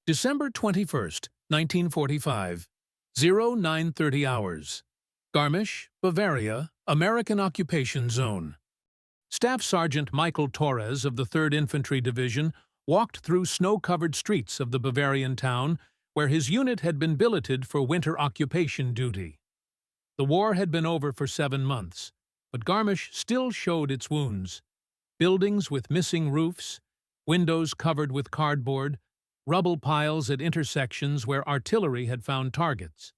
December 21st, 1945, 0930 hours. Garmisch, Bavaria, American Occupation Zone. Staff Sergeant Michael Torres of the 3rd Infantry Division walked through snow-covered streets of the Bavarian town where his unit had been billeted for winter occupation duty. The war had been over for 7 months, but Garmisch still showed its wounds. Buildings with missing roofs, windows covered with cardboard, rubble piles at intersections where artillery had found targets.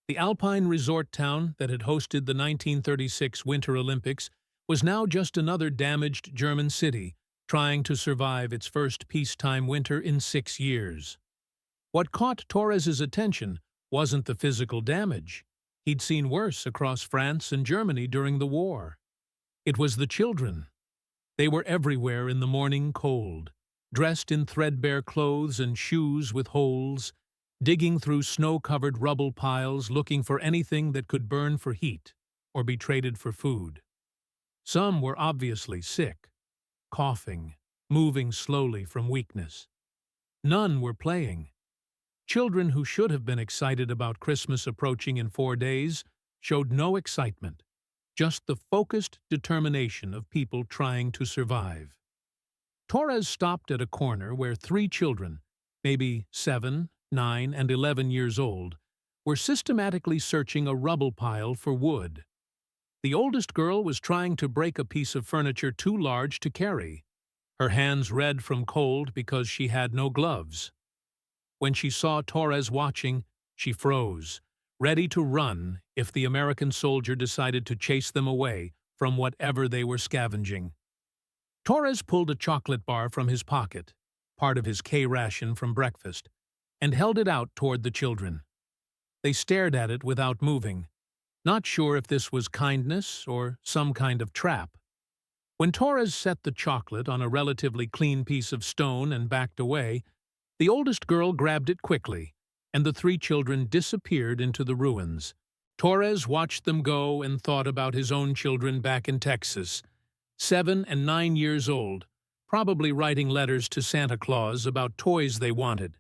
The Alpine resort town that had hosted the 1936 Winter Olympics was now just another damaged German city trying to survive its first peacetime winter in 6 years. What caught Torres's attention wasn't the physical damage. He'd seen worse across France and Germany during the war. It was the children. They were everywhere in the morning cold, dressed in threadbare clothes and shoes with holes, digging through snow-covered rubble piles looking for anything that could burn for heat or be traded for food. Some were obviously sick, coughing, moving slowly from weakness. None were playing. Children who should have been excited about Christmas approaching in 4 days showed no excitement, just the focused determination of people trying to survive. Torres stopped at a corner where 3 children, maybe 7, 9, and 11 years old, were systematically searching a rubble pile for wood. The oldest girl was trying to break a piece of furniture too large to carry, her hands red from cold because she had no gloves. When she saw Torres watching, she froze, ready to run if the American soldier decided to chase them away from whatever they were scavenging. Torres pulled a chocolate bar from his pocket, part of his K-ration from breakfast, and held it out toward the children. They stared at it without moving, not sure if this was kindness or some kind of trap. When Torres set the chocolate on a relatively clean piece of stone and backed away, the oldest girl grabbed it quickly, and the 3 children disappeared into the ruins. Torres watched them go and thought about his own children back in Texas, 7 and 9 years old, probably writing letters to Santa Claus about toys they wanted.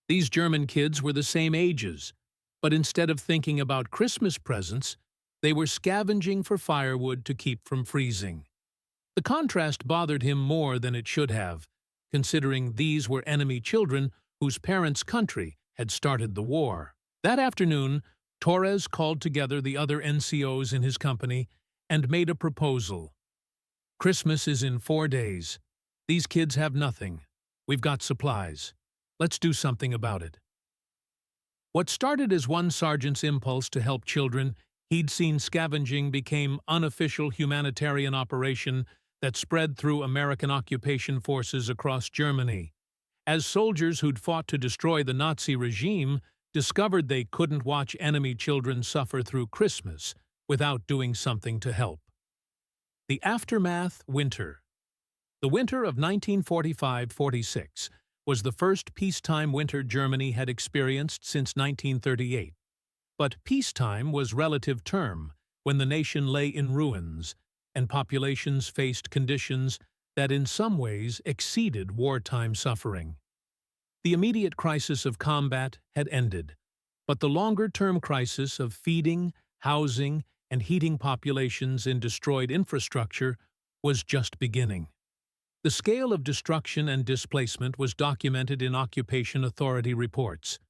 These German kids were the same ages, but instead of thinking about Christmas presents, they were scavenging for firewood to keep from freezing. The contrast bothered him more than it should have, considering these were enemy children whose parents' country had started the war. That afternoon, Torres called together the other NCOs in his company and made a proposal. Christmas is in 4 days. These kids have nothing. We've got supplies. Let's do something about it. What started as one sergeant's impulse to help children he'd seen scavenging became unofficial humanitarian operation that spread through American occupation forces across Germany. As soldiers who'd fought to destroy the Nazi regime discovered they couldn't watch enemy children suffer through Christmas without doing something to help. The aftermath winter. The winter of 1945-46 was the first peacetime winter Germany had experienced since 1938. But peacetime was relative term when the nation lay in ruins and populations faced conditions that in some ways exceeded wartime suffering. The immediate crisis of combat had ended, but the longer-term crisis of feeding, housing, and heating populations in destroyed infrastructure was just beginning. The scale of destruction and displacement was documented in occupation authority reports.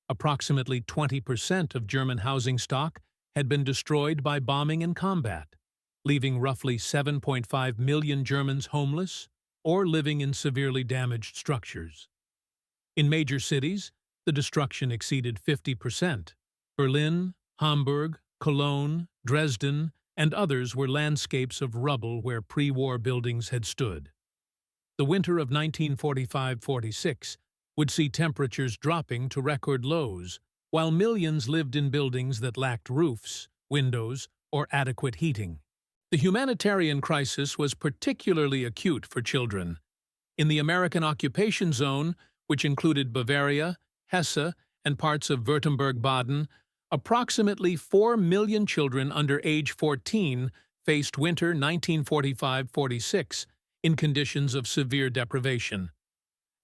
Approximately 20% of German housing stock had been destroyed by bombing and combat, leaving roughly 7.5 million Germans homeless or living in severely damaged structures. In major cities, the destruction exceeded 50%. Berlin, Hamburg, Cologne, Dresden, and others were landscapes of rubble where pre-war buildings had stood. The winter of 1945-46 would see temperatures dropping to record lows, while millions lived in buildings that lacked roofs, windows, or adequate heating. The humanitarian crisis was particularly acute for children. In the American occupation zone, which included Bavaria, Hesse, and parts of Württemberg-Baden, approximately 4 million children under age 14 faced winter 1945-46 in conditions of severe deprivation.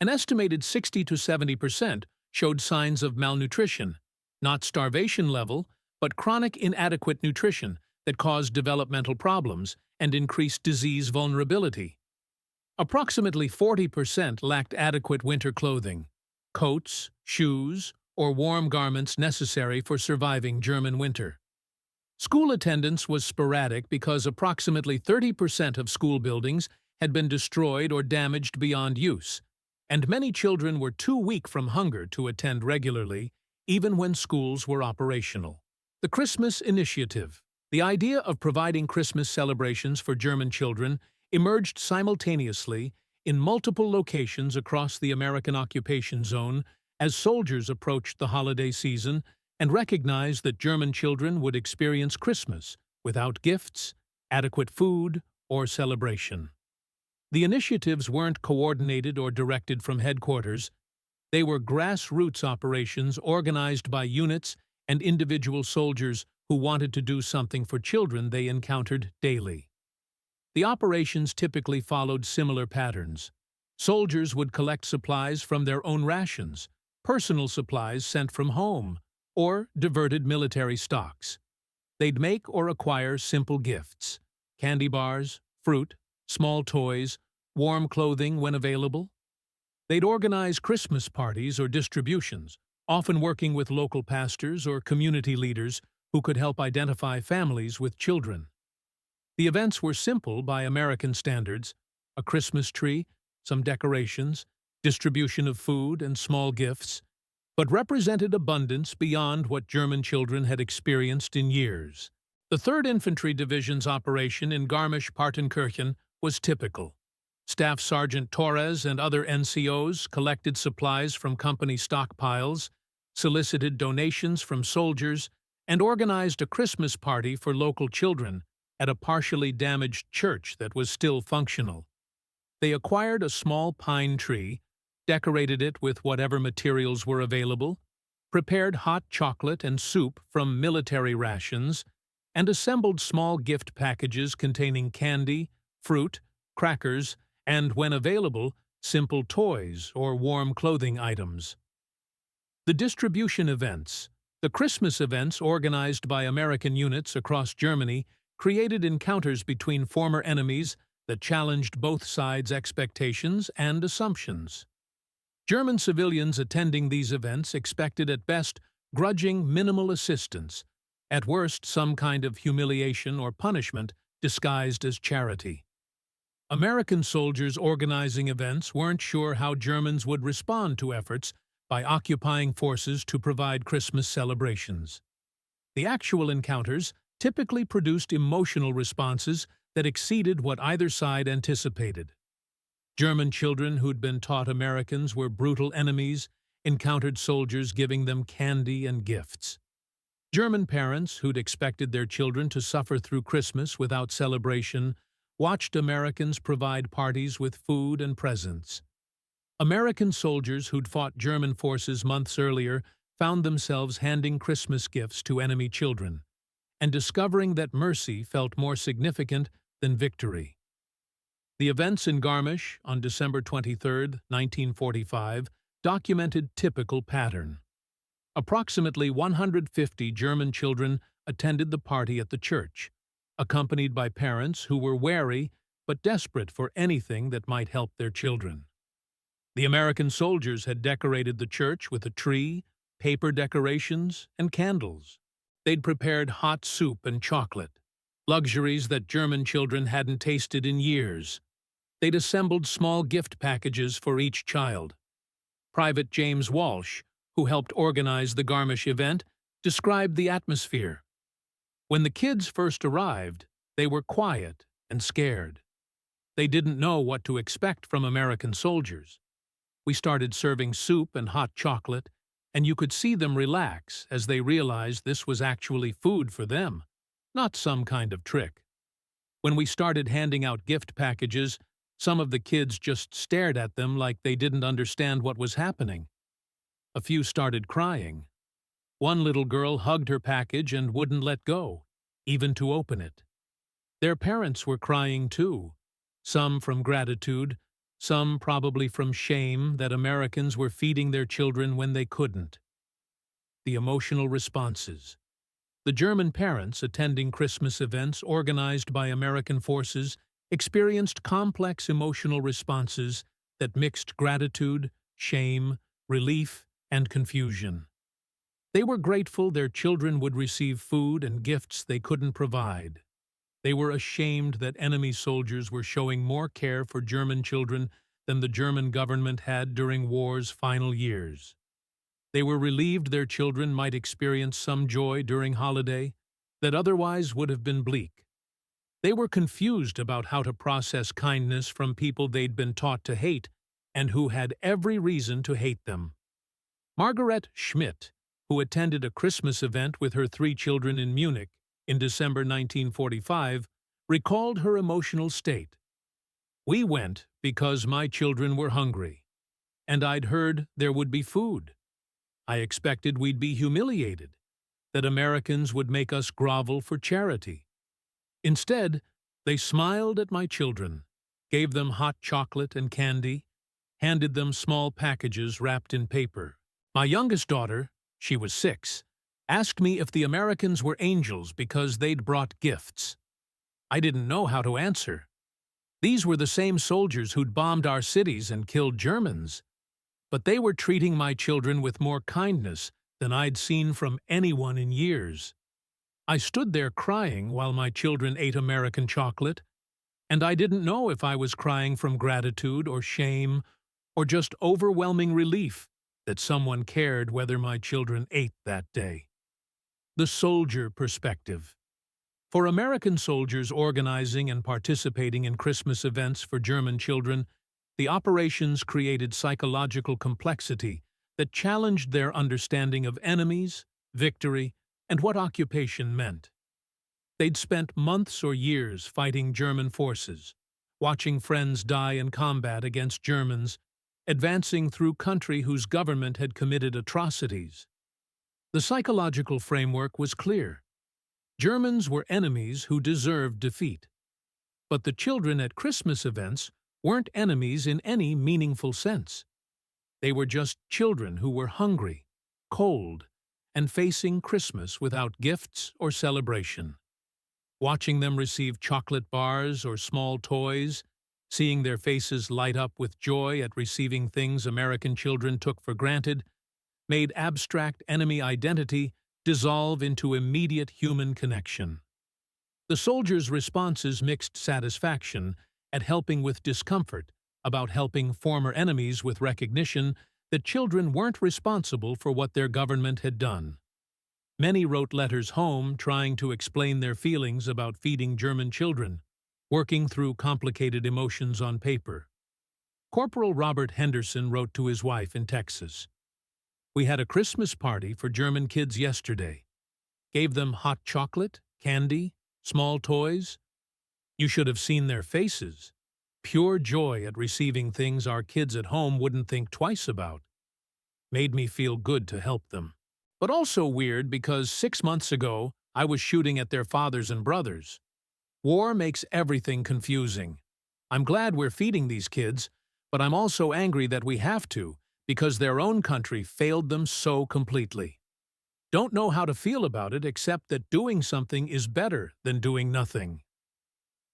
An estimated 60 to 70% showed signs of malnutrition, not starvation level, but chronic inadequate nutrition that caused developmental problems and increased disease vulnerability. Approximately 40% lacked adequate winter clothing, coats, shoes, or warm garments necessary for surviving German winter. School attendance was sporadic because approximately 30% of school buildings had been destroyed or damaged beyond use, and many children were too weak from hunger to attend regularly, even when schools were operational. The Christmas Initiative. The idea of providing Christmas celebrations for German children emerged simultaneously in multiple locations across the American occupation zone as soldiers approached the holiday season and recognized that German children would experience Christmas without gifts, adequate food, or celebration. The initiatives weren't coordinated or directed from headquarters. They were grassroots operations organized by units and individual soldiers who wanted to do something for children they encountered daily. The operations typically followed similar patterns. Soldiers would collect supplies from their own rations, personal supplies sent from home, or diverted military stocks. They'd make or acquire simple gifts: candy bars, fruit, small toys, warm clothing when available. They'd organize Christmas parties or distributions, often working with local pastors or community leaders who could help identify families with children. The events were simple by American standards: a Christmas tree, some decorations, distribution of food, and small gifts, but represented abundance beyond what German children had experienced in years. The 3rd Infantry Division's operation in Garmisch-Partenkirchen was typical. Staff Sergeant Torres and other NCOs collected supplies from company stockpiles, solicited donations from soldiers, and organized a Christmas party for local children at a partially damaged church that was still functional. They acquired a small pine tree, decorated it with whatever materials were available, prepared hot chocolate and soup from military rations, and assembled small gift packages containing candy, fruit, crackers, and, when available, simple toys or warm clothing items. The distribution events. The Christmas events organized by American units across Germany created encounters between former enemies that challenged both sides' expectations and assumptions. German civilians attending these events expected at best grudging minimal assistance, at worst some kind of humiliation or punishment disguised as charity. American soldiers organizing events weren't sure how Germans would respond to efforts by occupying forces to provide Christmas celebrations. The actual encounters typically produced emotional responses that exceeded what either side anticipated. German children who'd been taught Americans were brutal enemies encountered soldiers giving them candy and gifts. German parents who'd expected their children to suffer through Christmas without celebration watched Americans provide parties with food and presents. American soldiers who'd fought German forces months earlier found themselves handing Christmas gifts to enemy children, and discovering that mercy felt more significant than victory. The events in Garmisch on December 23, 1945, documented typical pattern. Approximately 150 German children attended the party at the church, accompanied by parents who were wary but desperate for anything that might help their children. The American soldiers had decorated the church with a tree, paper decorations, and candles. They'd prepared hot soup and chocolate, luxuries that German children hadn't tasted in years. They'd assembled small gift packages for each child. Private James Walsh, who helped organize the Garmisch event, described the atmosphere. When the kids first arrived, they were quiet and scared. They didn't know what to expect from American soldiers. We started serving soup and hot chocolate, and you could see them relax as they realized this was actually food for them, not some kind of trick. When we started handing out gift packages, some of the kids just stared at them like they didn't understand what was happening. A few started crying. One little girl hugged her package and wouldn't let go, even to open it. Their parents were crying too, some from gratitude, some probably from shame that Americans were feeding their children when they couldn't. The emotional responses. The German parents attending Christmas events organized by American forces experienced complex emotional responses that mixed gratitude, shame, relief, and confusion. They were grateful their children would receive food and gifts they couldn't provide. They were ashamed that enemy soldiers were showing more care for German children than the German government had during war's final years. They were relieved their children might experience some joy during holiday that otherwise would have been bleak. They were confused about how to process kindness from people they'd been taught to hate and who had every reason to hate them. Margaret Schmidt, who attended a Christmas event with her 3 children in Munich in December 1945, recalled her emotional state. "We went because my children were hungry, and I'd heard there would be food. I expected we'd be humiliated, that Americans would make us grovel for charity. Instead, they smiled at my children, gave them hot chocolate and candy, handed them small packages wrapped in paper. My youngest daughter, she was 6, asked me if the Americans were angels because they'd brought gifts. I didn't know how to answer. These were the same soldiers who'd bombed our cities and killed Germans. But they were treating my children with more kindness than I'd seen from anyone in years. I stood there crying while my children ate American chocolate, and I didn't know if I was crying from gratitude or shame or just overwhelming relief that someone cared whether my children ate that day." The soldier perspective. For American soldiers organizing and participating in Christmas events for German children, the operations created psychological complexity that challenged their understanding of enemies, victory, and what occupation meant. They'd spent months or years fighting German forces, watching friends die in combat against Germans, advancing through country whose government had committed atrocities. The psychological framework was clear. Germans were enemies who deserved defeat. But the children at Christmas events weren't enemies in any meaningful sense. They were just children who were hungry, cold, and facing Christmas without gifts or celebration. Watching them receive chocolate bars or small toys, seeing their faces light up with joy at receiving things American children took for granted, made abstract enemy identity dissolve into immediate human connection. The soldiers' responses mixed satisfaction at helping with discomfort about helping former enemies with recognition that children weren't responsible for what their government had done. Many wrote letters home trying to explain their feelings about feeding German children, working through complicated emotions on paper. Corporal Robert Henderson wrote to his wife in Texas, "We had a Christmas party for German kids yesterday. Gave them hot chocolate, candy, small toys. You should have seen their faces. Pure joy at receiving things our kids at home wouldn't think twice about. Made me feel good to help them. But also weird because 6 months ago, I was shooting at their fathers and brothers. War makes everything confusing. I'm glad we're feeding these kids, but I'm also angry that we have to, because their own country failed them so completely. Don't know how to feel about it except that doing something is better than doing nothing."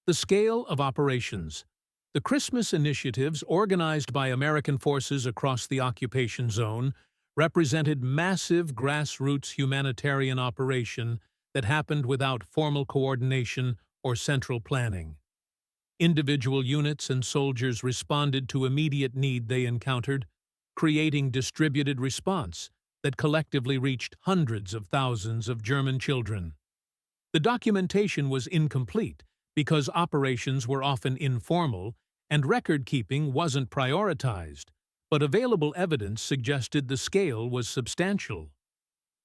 The scale of operations. The Christmas initiatives organized by American forces across the occupation zone represented massive grassroots humanitarian operation that happened without formal coordination or central planning. Individual units and soldiers responded to immediate need they encountered, creating distributed response that collectively reached hundreds of thousands of German children. The documentation was incomplete because operations were often informal and record-keeping wasn't prioritized, but available evidence suggested the scale was substantial.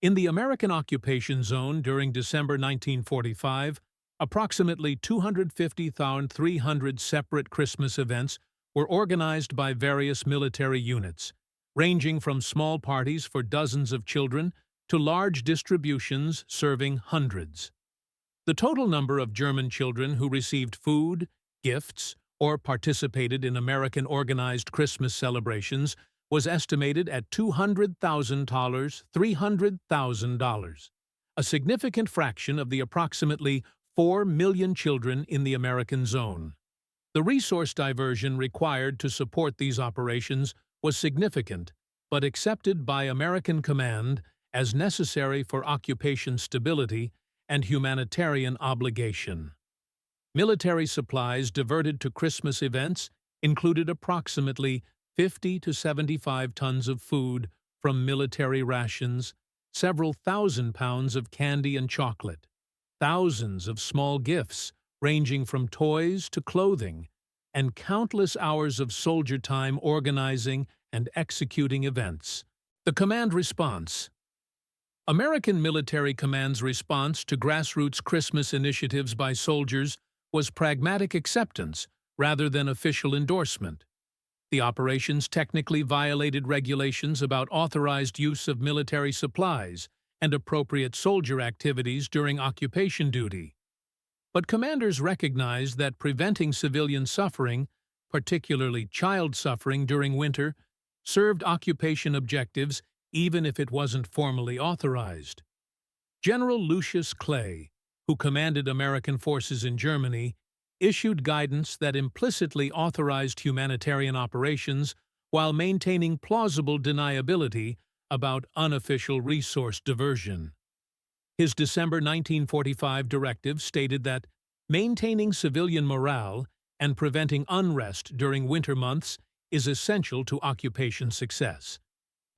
In the American occupation zone during December 1945, approximately 250,300 separate Christmas events were organized by various military units, ranging from small parties for dozens of children to large distributions serving hundreds. The total number of German children who received food, gifts, or participated in American organized Christmas celebrations was estimated at $200,000, $300,000, a significant fraction of the approximately 4 million children in the American zone. The resource diversion required to support these operations was significant, but accepted by American command as necessary for occupation stability and humanitarian obligation. Military supplies diverted to Christmas events included approximately 50 to 75 tons of food from military rations, several thousand pounds of candy and chocolate, thousands of small gifts ranging from toys to clothing, and countless hours of soldier time organizing and executing events. The command response. American Military Command's response to grassroots Christmas initiatives by soldiers was pragmatic acceptance rather than official endorsement. The operations technically violated regulations about authorized use of military supplies and appropriate soldier activities during occupation duty. But commanders recognized that preventing civilian suffering, particularly child suffering during winter, served occupation objectives even if it wasn't formally authorized. General Lucius Clay, who commanded American forces in Germany, issued guidance that implicitly authorized humanitarian operations while maintaining plausible deniability about unofficial resource diversion. His December 1945 directive stated that maintaining civilian morale and preventing unrest during winter months is essential to occupation success,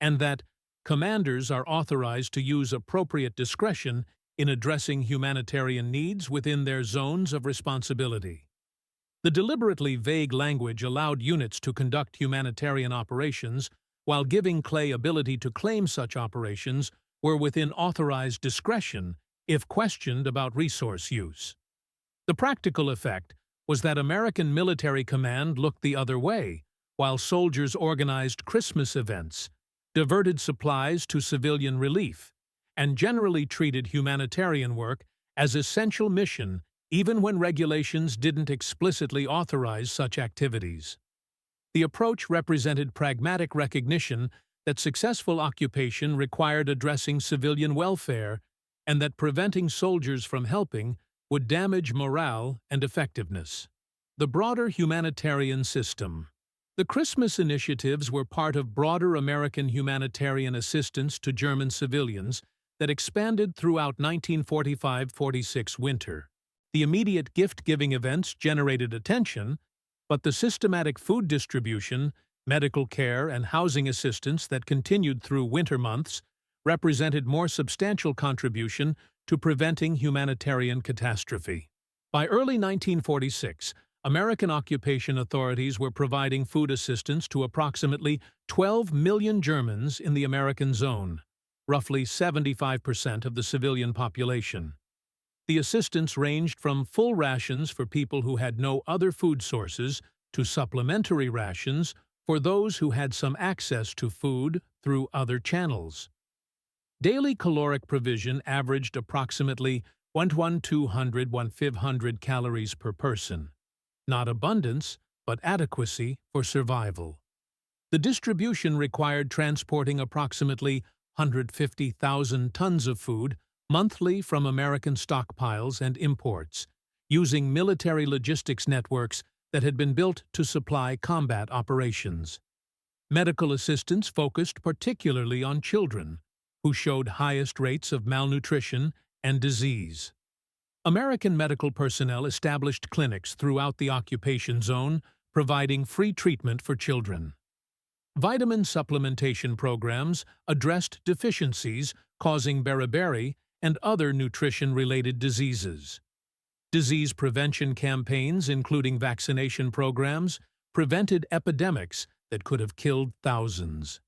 and that commanders are authorized to use appropriate discretion in addressing humanitarian needs within their zones of responsibility. The deliberately vague language allowed units to conduct humanitarian operations while giving Clay ability to claim such operations were within authorized discretion if questioned about resource use. The practical effect was that American military command looked the other way, while soldiers organized Christmas events, diverted supplies to civilian relief, and generally treated humanitarian work as essential mission even when regulations didn't explicitly authorize such activities. The approach represented pragmatic recognition that successful occupation required addressing civilian welfare and that preventing soldiers from helping would damage morale and effectiveness. The broader humanitarian system. The Christmas initiatives were part of broader American humanitarian assistance to German civilians that expanded throughout 1945-46 winter. The immediate gift-giving events generated attention, but the systematic food distribution, medical care, and housing assistance that continued through winter months represented more substantial contribution to preventing humanitarian catastrophe. By early 1946, American occupation authorities were providing food assistance to approximately 12 million Germans in the American zone, roughly 75% of the civilian population. The assistance ranged from full rations for people who had no other food sources to supplementary rations for those who had some access to food through other channels. Daily caloric provision averaged approximately 1,200–1,500 calories per person. Not abundance, but adequacy for survival. The distribution required transporting approximately 150,000 tons of food monthly from American stockpiles and imports, using military logistics networks that had been built to supply combat operations. Medical assistance focused particularly on children, who showed highest rates of malnutrition and disease. American medical personnel established clinics throughout the occupation zone, providing free treatment for children. Vitamin supplementation programs addressed deficiencies causing beriberi and other nutrition-related diseases. Disease prevention campaigns, including vaccination programs, prevented epidemics that could have killed thousands.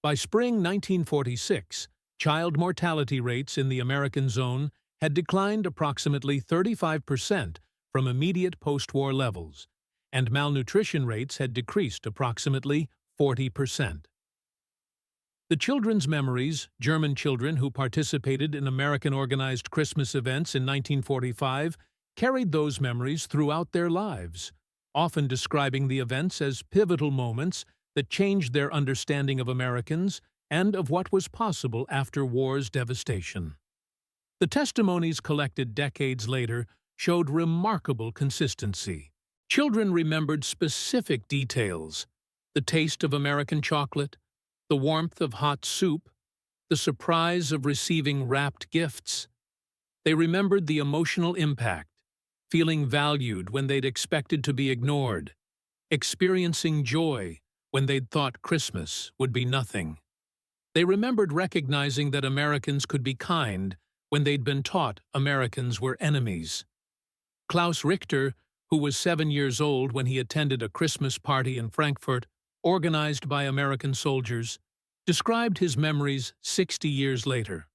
By spring 1946, child mortality rates in the American zone had declined approximately 35% from immediate post-war levels, and malnutrition rates had decreased approximately 40%. The children's memories, German children who participated in American organized Christmas events in 1945, carried those memories throughout their lives. often describing the events as pivotal moments that changed their understanding of Americans and of what was possible after war's devastation. The testimonies collected decades later showed remarkable consistency. Children remembered specific details: the taste of American chocolate, the warmth of hot soup, the surprise of receiving wrapped gifts. They remembered the emotional impact, feeling valued when they'd expected to be ignored, experiencing joy when they'd thought Christmas would be nothing. They remembered recognizing that Americans could be kind when they'd been taught Americans were enemies. Klaus Richter, who was 7 years old when he attended a Christmas party in Frankfurt organized by American soldiers, described his memories 60 years later.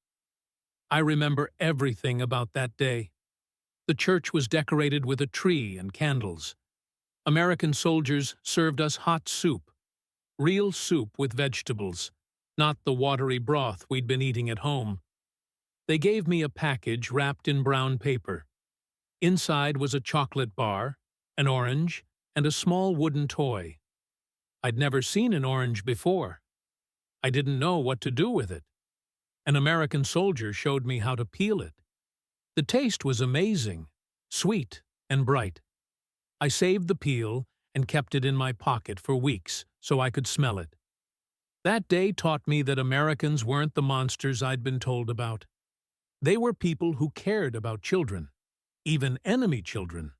"I remember everything about that day. The church was decorated with a tree and candles. American soldiers served us hot soup, real soup with vegetables, not the watery broth we'd been eating at home. They gave me a package wrapped in brown paper. Inside was a chocolate bar, an orange, and a small wooden toy. I'd never seen an orange before. I didn't know what to do with it. An American soldier showed me how to peel it. The taste was amazing, sweet and bright. I saved the peel and kept it in my pocket for weeks so I could smell it. That day taught me that Americans weren't the monsters I'd been told about. They were people who cared about children, even enemy children.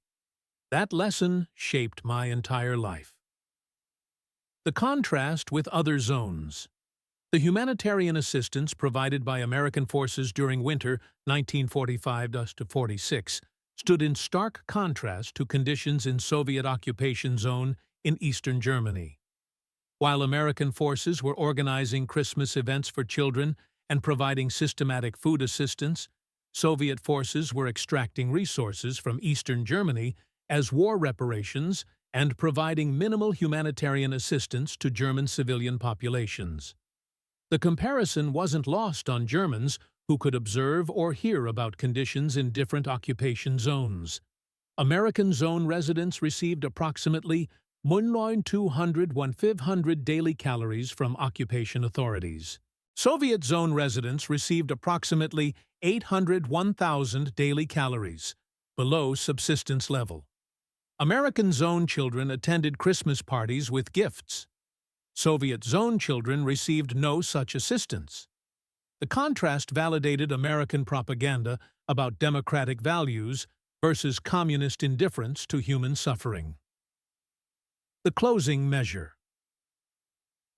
That lesson shaped my entire life." The contrast with other zones. The humanitarian assistance provided by American forces during winter 1945–46 stood in stark contrast to conditions in Soviet occupation zone in eastern Germany. While American forces were organizing Christmas events for children and providing systematic food assistance, Soviet forces were extracting resources from eastern Germany as war reparations and providing minimal humanitarian assistance to German civilian populations. The comparison wasn't lost on Germans who could observe or hear about conditions in different occupation zones. American zone residents received approximately 1,200–1,500 daily calories from occupation authorities. Soviet zone residents received approximately 800–1,000 daily calories, below subsistence level. American zone children attended Christmas parties with gifts. Soviet zone children received no such assistance. The contrast validated American propaganda about democratic values versus communist indifference to human suffering. The closing measure.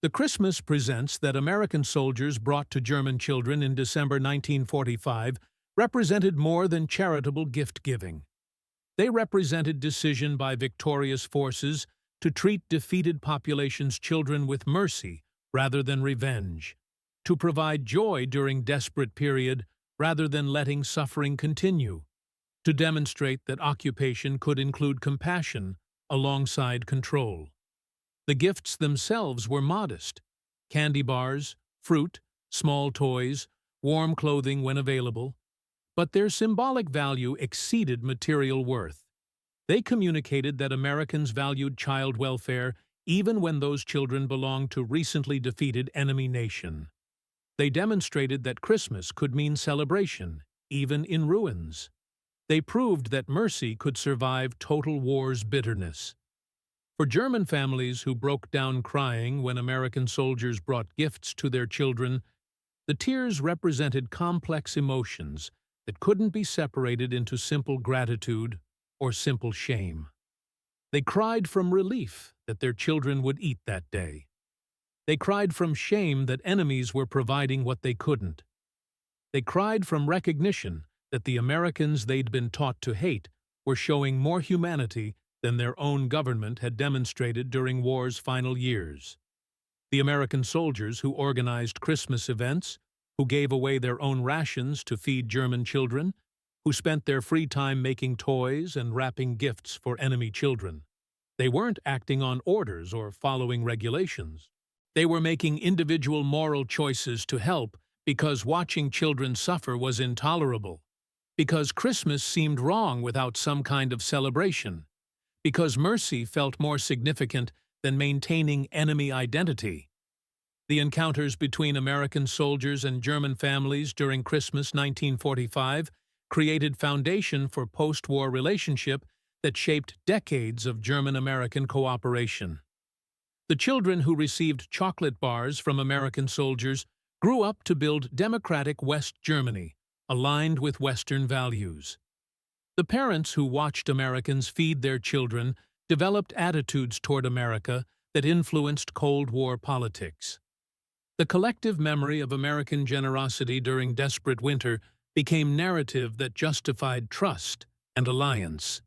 The Christmas presents that American soldiers brought to German children in December 1945 represented more than charitable gift-giving. They represented decision by victorious forces to treat defeated populations' children with mercy rather than revenge, to provide joy during desperate period rather than letting suffering continue, to demonstrate that occupation could include compassion alongside control. The gifts themselves were modest: candy bars, fruit, small toys, warm clothing when available, but their symbolic value exceeded material worth. They communicated that Americans valued child welfare even when those children belonged to recently defeated enemy nation. They demonstrated that Christmas could mean celebration, even in ruins. They proved that mercy could survive total war's bitterness. For German families who broke down crying when American soldiers brought gifts to their children, the tears represented complex emotions that couldn't be separated into simple gratitude or simple shame. They cried from relief that their children would eat that day. They cried from shame that enemies were providing what they couldn't. They cried from recognition that the Americans they'd been taught to hate were showing more humanity than their own government had demonstrated during war's final years. The American soldiers who organized Christmas events, who gave away their own rations to feed German children, who spent their free time making toys and wrapping gifts for enemy children. They weren't acting on orders or following regulations. They were making individual moral choices to help because watching children suffer was intolerable, because Christmas seemed wrong without some kind of celebration, because mercy felt more significant than maintaining enemy identity. The encounters between American soldiers and German families during Christmas 1945 created foundation for post-war relationship that shaped decades of German-American cooperation. The children who received chocolate bars from American soldiers grew up to build democratic West Germany, aligned with Western values. The parents who watched Americans feed their children developed attitudes toward America that influenced Cold War politics. The collective memory of American generosity during desperate winter became narrative that justified trust and alliance.